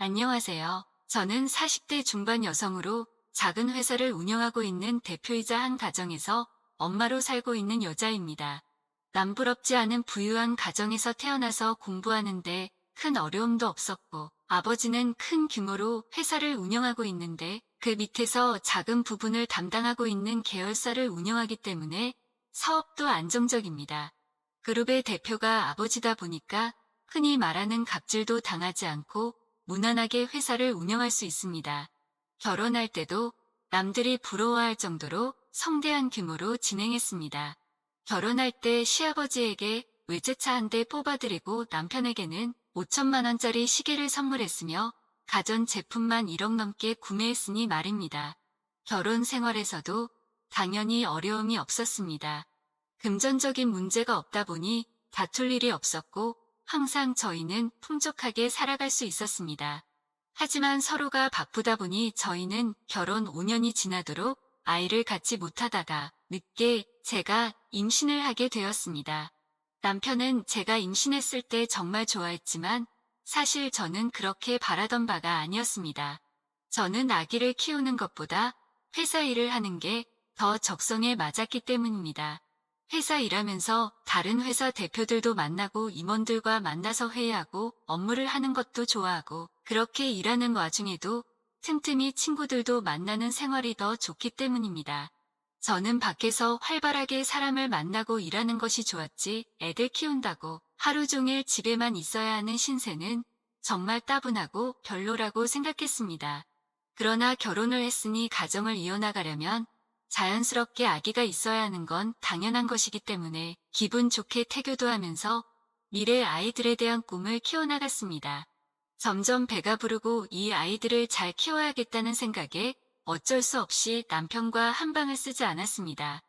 안녕하세요. 저는 40대 중반 여성으로 작은 회사를 운영하고 있는 대표이자 한 가정에서 엄마로 살고 있는 여자입니다. 남부럽지 않은 부유한 가정에서 태어나서 공부하는데 큰 어려움도 없었고, 아버지는 큰 규모로 회사를 운영하고 있는데 그 밑에서 작은 부분을 담당하고 있는 계열사를 운영하기 때문에 사업도 안정적입니다. 그룹의 대표가 아버지다 보니까 흔히 말하는 갑질도 당하지 않고 무난하게 회사를 운영할 수 있습니다. 결혼할 때도 남들이 부러워할 정도로 성대한 규모로 진행했습니다. 결혼할 때 시아버지에게 외제차 한 대 뽑아드리고 남편에게는 5천만 원짜리 시계를 선물했으며 가전 제품만 1억 넘게 구매했으니 말입니다. 결혼 생활에서도 당연히 어려움이 없었습니다. 금전적인 문제가 없다 보니 다툴 일이 없었고 항상 저희는 풍족하게 살아갈 수 있었습니다. 하지만 서로가 바쁘다 보니 저희는 결혼 5년이 지나도록 아이를 갖지 못하다가 늦게 제가 임신을 하게 되었습니다. 남편은 제가 임신했을 때 정말 좋아했지만 사실 저는 그렇게 바라던 바가 아니었습니다. 저는 아기를 키우는 것보다 회사 일을 하는 게 더 적성에 맞았기 때문입니다. 회사 일하면서 다른 회사 대표들도 만나고 임원들과 만나서 회의하고 업무를 하는 것도 좋아하고 그렇게 일하는 와중에도 틈틈이 친구들도 만나는 생활이 더 좋기 때문입니다. 저는 밖에서 활발하게 사람을 만나고 일하는 것이 좋았지 애들 키운다고 하루 종일 집에만 있어야 하는 신세는 정말 따분하고 별로라고 생각했습니다. 그러나 결혼을 했으니 가정을 이어나가려면 자연스럽게 아기가 있어야 하는 건 당연한 것이기 때문에 기분 좋게 태교도 하면서 미래 아이들에 대한 꿈을 키워나갔습니다. 점점 배가 부르고 이 아이들을 잘 키워야겠다는 생각에 어쩔 수 없이 남편과 한방을 쓰지 않았습니다.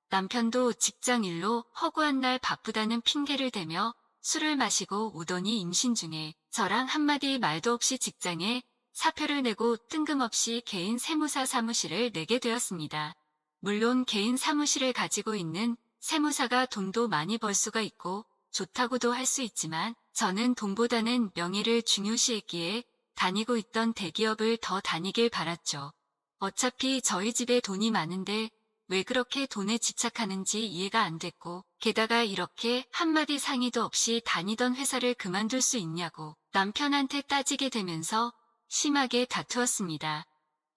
남편도 직장 일로 허구한 날 바쁘다는 핑계를 대며 술을 마시고 오더니 임신 중에 저랑 한마디 말도 없이 직장에 사표를 내고 뜬금없이 개인 세무사 사무실을 내게 되었습니다. 물론 개인 사무실을 가지고 있는 세무사가 돈도 많이 벌 수가 있고 좋다고도 할 수 있지만 저는 돈보다는 명예를 중요시했기에 다니고 있던 대기업을 더 다니길 바랐죠. 어차피 저희 집에 돈이 많은데 왜 그렇게 돈에 집착하는지 이해가 안 됐고 게다가 이렇게 한마디 상의도 없이 다니던 회사를 그만둘 수 있냐고 남편한테 따지게 되면서 심하게 다투었습니다.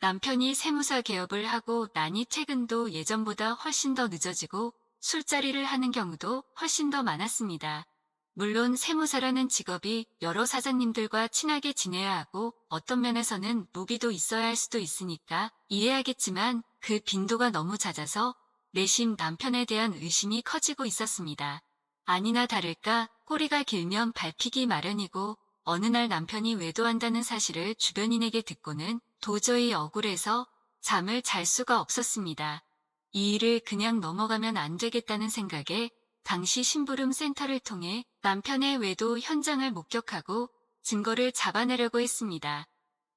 남편이 세무사 개업을 하고 나니 퇴근도 예전보다 훨씬 더 늦어지고 술자리를 하는 경우도 훨씬 더 많았습니다. 물론 세무사라는 직업이 여러 사장님들과 친하게 지내야 하고 어떤 면에서는 무기도 있어야 할 수도 있으니까 이해하겠지만 그 빈도가 너무 잦아서 내심 남편에 대한 의심이 커지고 있었습니다. 아니나 다를까 꼬리가 길면 밟히기 마련이고 어느 날 남편이 외도한다는 사실을 주변인에게 듣고는 도저히 억울해서 잠을 잘 수가 없었습니다. 이 일을 그냥 넘어가면 안 되겠다는 생각에 당시 심부름 센터를 통해 남편의 외도 현장을 목격하고 증거를 잡아내려고 했습니다.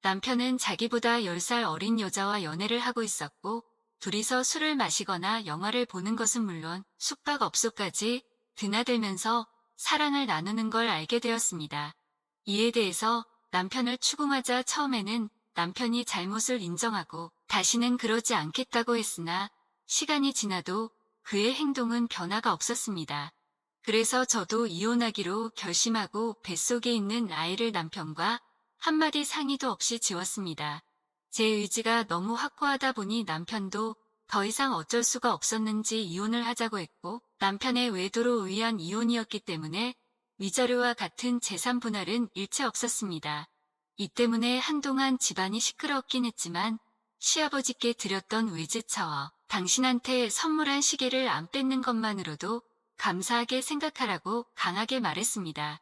남편은 자기보다 10살 어린 여자와 연애를 하고 있었고 둘이서 술을 마시거나 영화를 보는 것은 물론 숙박업소까지 드나들면서 사랑을 나누는 걸 알게 되었습니다. 이에 대해서 남편을 추궁하자 처음에는 남편이 잘못을 인정하고 다시는 그러지 않겠다고 했으나 시간이 지나도 그의 행동은 변화가 없었습니다. 그래서 저도 이혼하기로 결심하고 뱃속에 있는 아이를 남편과 한마디 상의도 없이 지웠습니다. 제 의지가 너무 확고하다 보니 남편도 더 이상 어쩔 수가 없었는지 이혼을 하자고 했고 남편의 외도로 의한 이혼이었기 때문에 위자료와 같은 재산 분할은 일체 없었습니다. 이 때문에 한동안 집안이 시끄러웠긴 했지만 시아버지께 드렸던 외제차와 당신한테 선물한 시계를 안 뺏는 것만으로도 감사하게 생각하라고 강하게 말했습니다.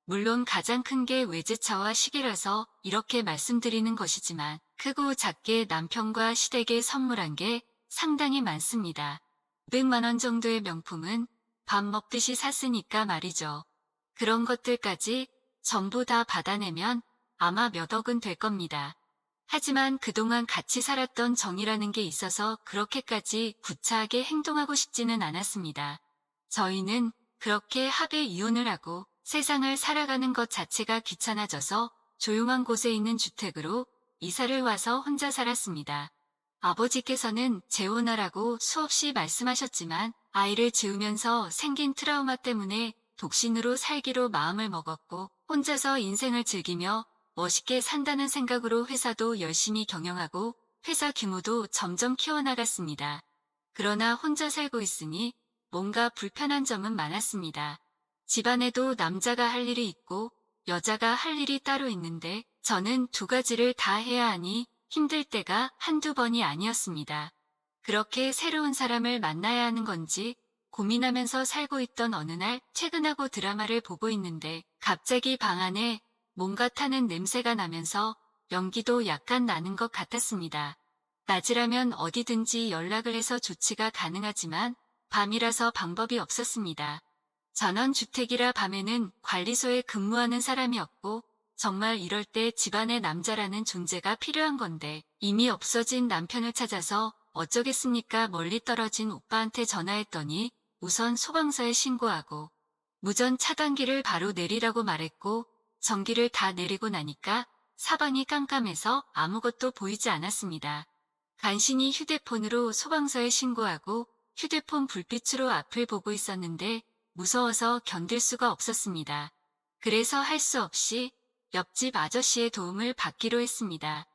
물론 가장 큰 게 외제차와 시계라서 이렇게 말씀드리는 것이지만 크고 작게 남편과 시댁에 선물한 게 상당히 많습니다. 500만 원 정도의 명품은 밥 먹듯이 샀으니까 말이죠. 그런 것들까지 전부 다 받아내면 아마 몇 억은 될 겁니다. 하지만 그동안 같이 살았던 정이라는 게 있어서 그렇게까지 구차하게 행동하고 싶지는 않았습니다. 저희는 그렇게 합의 이혼을 하고 세상을 살아가는 것 자체가 귀찮아져서 조용한 곳에 있는 주택으로 이사를 와서 혼자 살았습니다. 아버지께서는 재혼하라고 수없이 말씀하셨지만 아이를 지우면서 생긴 트라우마 때문에 독신으로 살기로 마음을 먹었고 혼자서 인생을 즐기며 멋있게 산다는 생각으로 회사도 열심히 경영하고 회사 규모도 점점 키워나갔습니다. 그러나 혼자 살고 있으니 뭔가 불편한 점은 많았습니다. 집안에도 남자가 할 일이 있고 여자가 할 일이 따로 있는데 저는 두 가지를 다 해야 하니 힘들 때가 한두 번이 아니었습니다. 그렇게 새로운 사람을 만나야 하는 건지 고민하면서 살고 있던 어느 날 퇴근하고 드라마를 보고 있는데 갑자기 방 안에 뭔가 타는 냄새가 나면서 연기도 약간 나는 것 같았습니다. 낮이라면 어디든지 연락을 해서 조치가 가능하지만 밤이라서 방법이 없었습니다. 전원주택이라 밤에는 관리소에 근무하는 사람이 없고 정말 이럴 때 집안의 남자라는 존재가 필요한 건데 이미 없어진 남편을 찾아서 어쩌겠습니까? 멀리 떨어진 오빠한테 전화했더니 우선 소방서에 신고하고 무전 차단기를 바로 내리라고 말했고 전기를 다 내리고 나니까 사방이 깜깜해서 아무것도 보이지 않았습니다. 간신히 휴대폰으로 소방서에 신고하고 휴대폰 불빛으로 앞을 보고 있었는데 무서워서 견딜 수가 없었습니다. 그래서 할 수 없이 옆집 아저씨의 도움을 받기로 했습니다.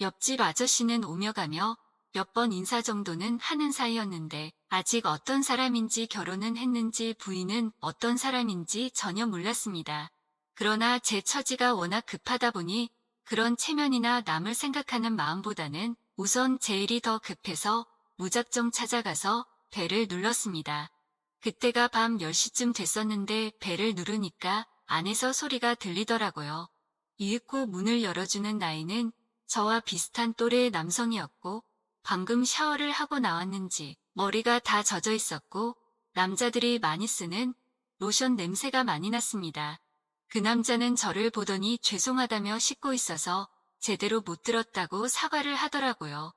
옆집 아저씨는 오며 가며 몇 번 인사 정도는 하는 사이였는데 아직 어떤 사람인지 결혼은 했는지 부인은 어떤 사람인지 전혀 몰랐습니다. 그러나 제 처지가 워낙 급하다 보니 그런 체면이나 남을 생각하는 마음보다는 우선 제 일이 더 급해서 무작정 찾아가서 벨을 눌렀습니다. 그때가 밤 10시쯤 됐었는데 벨을 누르니까 안에서 소리가 들리더라고요. 이윽고 문을 열어주는 나이는 저와 비슷한 또래의 남성이었고 방금 샤워를 하고 나왔는지 머리가 다 젖어 있었고 남자들이 많이 쓰는 로션 냄새가 많이 났습니다. 그 남자는 저를 보더니 죄송하다며 씻고 있어서 제대로 못 들었다고 사과를 하더라고요.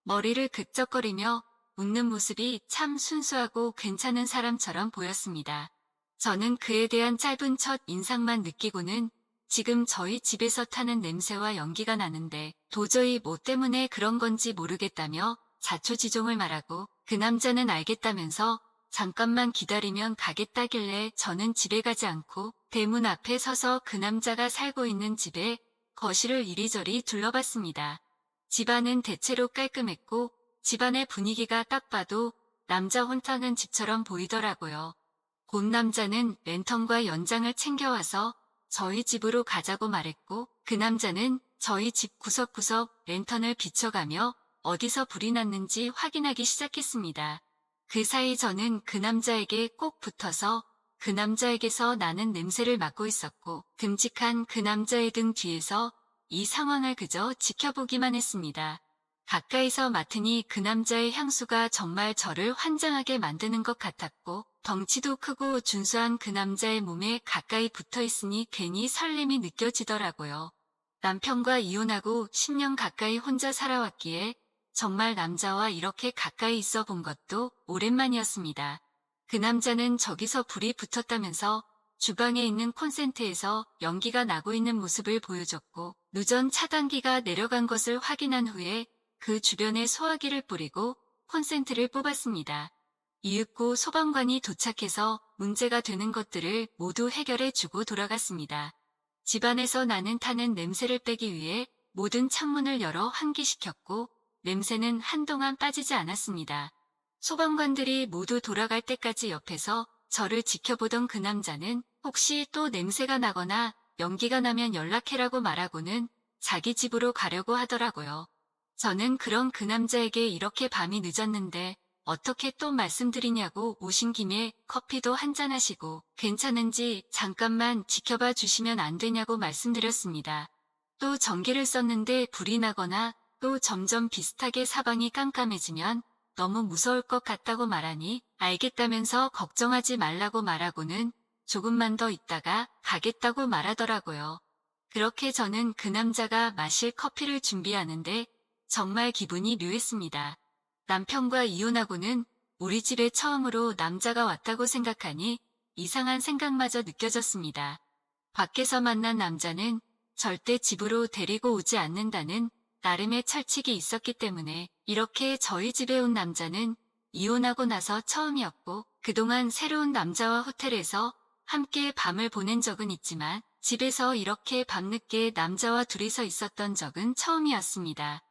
머리를 극적거리며 웃는 모습이 참 순수하고 괜찮은 사람처럼 보였습니다. 저는 그에 대한 짧은 첫 인상만 느끼고는 지금 저희 집에서 타는 냄새와 연기가 나는데 도저히 뭐 때문에 그런 건지 모르겠다며 자초지종을 말하고 그 남자는 알겠다면서 잠깐만 기다리면 가겠다길래 저는 집에 가지 않고 대문 앞에 서서 그 남자가 살고 있는 집에 거실을 이리저리 둘러봤습니다. 집안은 대체로 깔끔했고 집안의 분위기가 딱 봐도 남자 혼자는 집처럼 보이더라고요. 곧 남자는 랜턴과 연장을 챙겨와서 저희 집으로 가자고 말했고 그 남자는 저희 집 구석구석 랜턴을 비춰가며 어디서 불이 났는지 확인하기 시작했습니다. 그 사이 저는 그 남자에게 꼭 붙어서 그 남자에게서 나는 냄새를 맡고 있었고 듬직한 그 남자의 등 뒤에서 이 상황을 그저 지켜보기만 했습니다. 가까이서 맡으니 그 남자의 향수가 정말 저를 환장하게 만드는 것 같았고 덩치도 크고 준수한 그 남자의 몸에 가까이 붙어 있으니 괜히 설렘이 느껴지더라고요. 남편과 이혼하고 10년 가까이 혼자 살아왔기에 정말 남자와 이렇게 가까이 있어 본 것도 오랜만이었습니다. 그 남자는 저기서 불이 붙었다면서 주방에 있는 콘센트에서 연기가 나고 있는 모습을 보여줬고 누전 차단기가 내려간 것을 확인한 후에 그 주변에 소화기를 뿌리고 콘센트를 뽑았습니다. 이윽고 소방관이 도착해서 문제가 되는 것들을 모두 해결해주고 돌아갔습니다. 집안에서 나는 타는 냄새를 빼기 위해 모든 창문을 열어 환기시켰고 냄새는 한동안 빠지지 않았습니다. 소방관들이 모두 돌아갈 때까지 옆에서 저를 지켜보던 그 남자는 혹시 또 냄새가 나거나 연기가 나면 연락해라고 말하고는 자기 집으로 가려고 하더라고요. 저는 그런 그 남자에게 이렇게 밤이 늦었는데 어떻게 또 말씀드리냐고 오신 김에 커피도 한잔 하시고 괜찮은지 잠깐만 지켜봐 주시면 안 되냐고 말씀드렸습니다. 또 전기를 썼는데 불이 나거나 또 점점 비슷하게 사방이 깜깜해지면 너무 무서울 것 같다고 말하니 알겠다면서 걱정하지 말라고 말하고는 조금만 더 있다가 가겠다고 말하더라고요. 그렇게 저는 그 남자가 마실 커피를 준비하는데 정말 기분이 묘했습니다. 남편과 이혼하고는 우리 집에 처음으로 남자가 왔다고 생각하니 이상한 생각마저 느껴졌습니다. 밖에서 만난 남자는 절대 집으로 데리고 오지 않는다는 나름의 철칙이 있었기 때문에 이렇게 저희 집에 온 남자는 이혼하고 나서 처음이었고, 그동안 새로운 남자와 호텔에서 함께 밤을 보낸 적은 있지만 집에서 이렇게 밤늦게 남자와 둘이서 있었던 적은 처음이었습니다.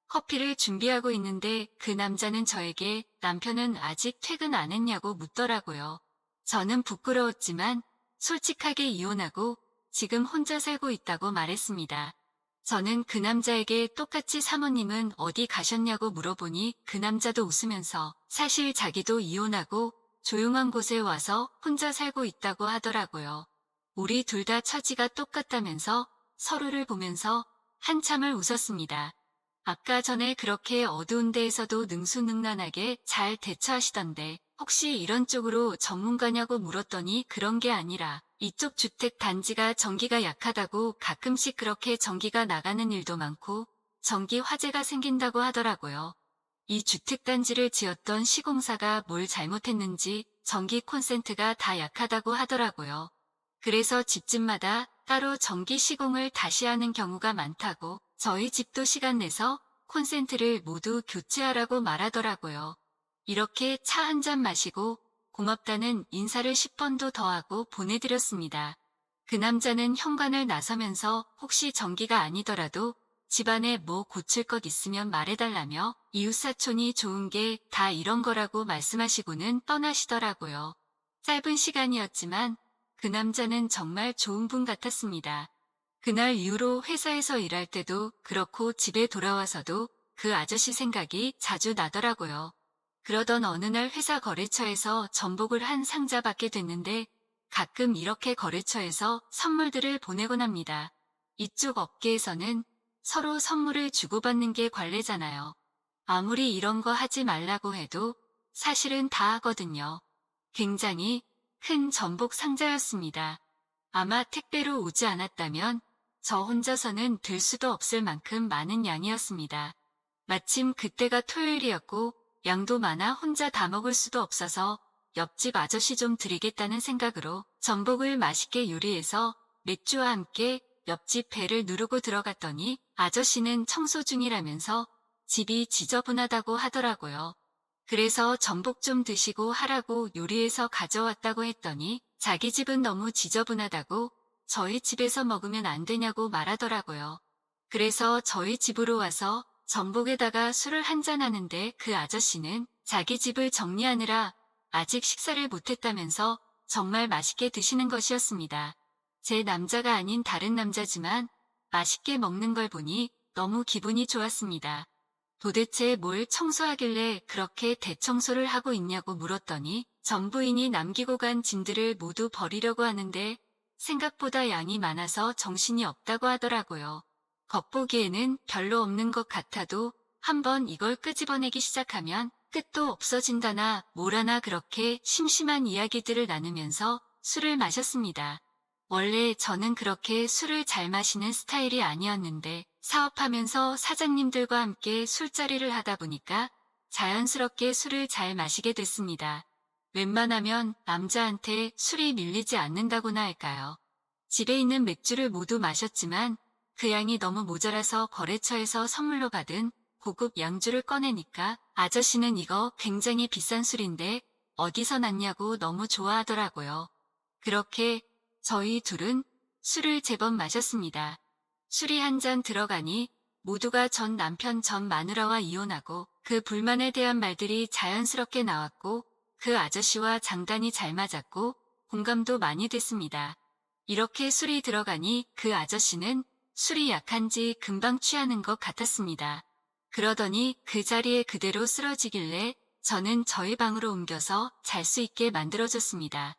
커피를 준비하고 있는데 그 남자는 저에게 남편은 아직 퇴근 안 했냐고 묻더라고요. 저는 부끄러웠지만 솔직하게 이혼하고 지금 혼자 살고 있다고 말했습니다. 저는 그 남자에게 똑같이 사모님은 어디 가셨냐고 물어보니 그 남자도 웃으면서 사실 자기도 이혼하고 조용한 곳에 와서 혼자 살고 있다고 하더라고요. 우리 둘 다 처지가 똑같다면서 서로를 보면서 한참을 웃었습니다. 아까 전에 그렇게 어두운 데에서도 능수능란하게 잘 대처하시던데 혹시 이런 쪽으로 전문가냐고 물었더니 그런 게 아니라 이쪽 주택 단지가 전기가 약하다고 가끔씩 그렇게 전기가 나가는 일도 많고 전기 화재가 생긴다고 하더라고요. 이 주택 단지를 지었던 시공사가 뭘 잘못했는지 전기 콘센트가 다 약하다고 하더라고요. 그래서 집집마다 따로 전기 시공을 다시 하는 경우가 많다고 저희 집도 시간 내서 콘센트를 모두 교체하라고 말하더라고요. 이렇게 차 한 잔 마시고 고맙다는 인사를 10번도 더 하고 보내드렸습니다. 그 남자는 현관을 나서면서 혹시 전기가 아니더라도 집안에 뭐 고칠 것 있으면 말해달라며 이웃사촌이 좋은 게 다 이런 거라고 말씀하시고는 떠나시더라고요. 짧은 시간이었지만 그 남자는 정말 좋은 분 같았습니다. 그날 이후로 회사에서 일할 때도 그렇고 집에 돌아와서도 그 아저씨 생각이 자주 나더라고요. 그러던 어느 날 회사 거래처에서 전복을 한 상자 받게 됐는데 가끔 이렇게 거래처에서 선물들을 보내곤 합니다. 이쪽 업계에서는 서로 선물을 주고받는 게 관례잖아요. 아무리 이런 거 하지 말라고 해도 사실은 다 하거든요. 굉장히 큰 전복 상자였습니다. 아마 택배로 오지 않았다면 저 혼자서는 들 수도 없을 만큼 많은 양이었습니다. 마침 그때가 토요일이었고 양도 많아 혼자 다 먹을 수도 없어서 옆집 아저씨 좀 드리겠다는 생각으로 전복을 맛있게 요리해서 맥주와 함께 옆집 배를 누르고 들어갔더니 아저씨는 청소 중이라면서 집이 지저분하다고 하더라고요. 그래서 전복 좀 드시고 하라고 요리해서 가져왔다고 했더니 자기 집은 너무 지저분하다고 저희 집에서 먹으면 안 되냐고 말하더라고요. 그래서 저희 집으로 와서 전복에다가 술을 한잔 하는데 그 아저씨는 자기 집을 정리하느라 아직 식사를 못했다면서 정말 맛있게 드시는 것이었습니다. 제 남자가 아닌 다른 남자지만 맛있게 먹는 걸 보니 너무 기분이 좋았습니다. 도대체 뭘 청소하길래 그렇게 대청소를 하고 있냐고 물었더니 전부인이 남기고 간 짐들을 모두 버리려고 하는데 생각보다 양이 많아서 정신이 없다고 하더라고요. 겉보기에는 별로 없는 것 같아도 한번 이걸 끄집어내기 시작하면 끝도 없어진다나 뭐라나 그렇게 심심한 이야기들을 나누면서 술을 마셨습니다. 원래 저는 그렇게 술을 잘 마시는 스타일이 아니었는데 사업하면서 사장님들과 함께 술자리를 하다 보니까 자연스럽게 술을 잘 마시게 됐습니다. 웬만하면 남자한테 술이 밀리지 않는다고나 할까요? 집에 있는 맥주를 모두 마셨지만 그 양이 너무 모자라서 거래처에서 선물로 받은 고급 양주를 꺼내니까 아저씨는 이거 굉장히 비싼 술인데 어디서 났냐고 너무 좋아하더라고요. 그렇게 저희 둘은 술을 제법 마셨습니다. 술이 한 잔 들어가니 모두가 전 남편 전 마누라와 이혼하고 그 불만에 대한 말들이 자연스럽게 나왔고 그 아저씨와 장단이 잘 맞았고 공감도 많이 됐습니다. 이렇게 술이 들어가니 그 아저씨는 술이 약한지 금방 취하는 것 같았습니다. 그러더니 그 자리에 그대로 쓰러지길래 저는 저희 방으로 옮겨서 잘 수 있게 만들어줬습니다.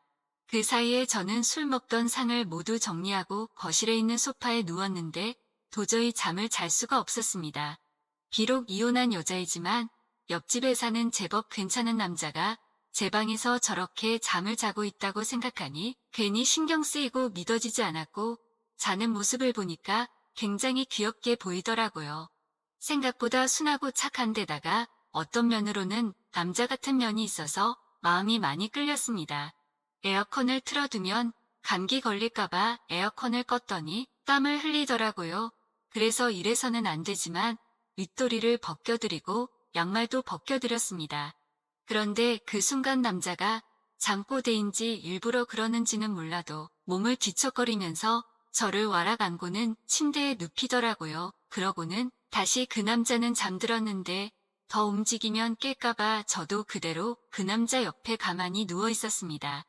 그 사이에 저는 술 먹던 상을 모두 정리하고 거실에 있는 소파에 누웠는데 도저히 잠을 잘 수가 없었습니다. 비록 이혼한 여자이지만 옆집에 사는 제법 괜찮은 남자가 제 방에서 저렇게 잠을 자고 있다고 생각하니 괜히 신경 쓰이고 믿어지지 않았고 자는 모습을 보니까 굉장히 귀엽게 보이더라고요. 생각보다 순하고 착한 데다가 어떤 면으로는 남자 같은 면이 있어서 마음이 많이 끌렸습니다. 에어컨을 틀어두면 감기 걸릴까봐 에어컨을 껐더니 땀을 흘리더라고요. 그래서 이래서는 안 되지만 윗도리를 벗겨드리고 양말도 벗겨드렸습니다. 그런데 그 순간 남자가 잠꼬대인지 일부러 그러는지는 몰라도 몸을 뒤척거리면서 저를 와락 안고는 침대에 눕히더라고요. 그러고는 다시 그 남자는 잠들었는데 더 움직이면 깰까봐 저도 그대로 그 남자 옆에 가만히 누워 있었습니다.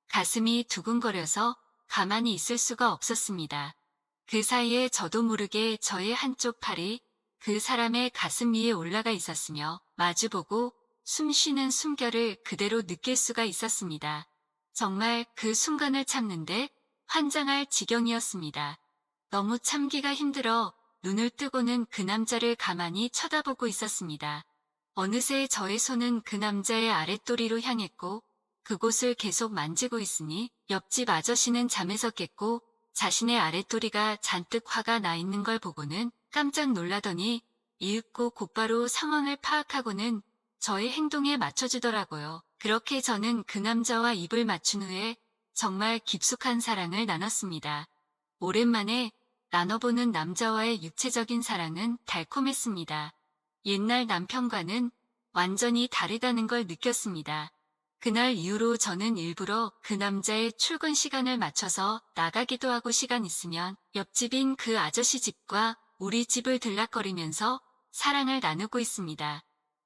가슴이 두근거려서 가만히 있을 수가 없었습니다. 그 사이에 저도 모르게 저의 한쪽 팔이 그 사람의 가슴 위에 올라가 있었으며 마주보고 숨 쉬는 숨결을 그대로 느낄 수가 있었습니다. 정말 그 순간을 참는데 환장할 지경이었습니다. 너무 참기가 힘들어 눈을 뜨고는 그 남자를 가만히 쳐다보고 있었습니다. 어느새 저의 손은 그 남자의 아랫도리로 향했고 그곳을 계속 만지고 있으니 옆집 아저씨는 잠에서 깼고 자신의 아랫도리가 잔뜩 화가 나 있는 걸 보고는 깜짝 놀라더니 이윽고 곧바로 상황을 파악하고는 저의 행동에 맞춰주더라고요. 그렇게 저는 그 남자와 입을 맞춘 후에 정말 깊숙한 사랑을 나눴습니다. 오랜만에 나눠보는 남자와의 육체적인 사랑은 달콤했습니다. 옛날 남편과는 완전히 다르다는 걸 느꼈습니다. 그날 이후로 저는 일부러 그 남자의 출근 시간을 맞춰서 나가기도 하고 시간 있으면 옆집인 그 아저씨 집과 우리 집을 들락거리면서 사랑을 나누고 있습니다.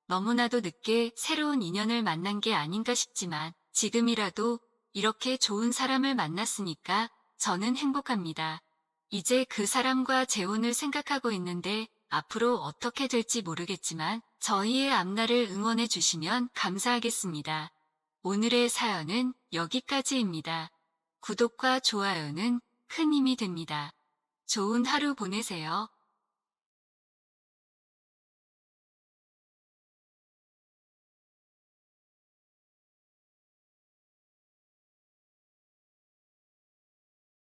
너무나도 늦게 새로운 인연을 만난 게 아닌가 싶지만 지금이라도 이렇게 좋은 사람을 만났으니까 저는 행복합니다. 이제 그 사람과 재혼을 생각하고 있는데 앞으로 어떻게 될지 모르겠지만 저희의 앞날을 응원해 주시면 감사하겠습니다. 오늘의 사연은 여기까지입니다. 구독과 좋아요는 큰 힘이 됩니다. 좋은 하루 보내세요.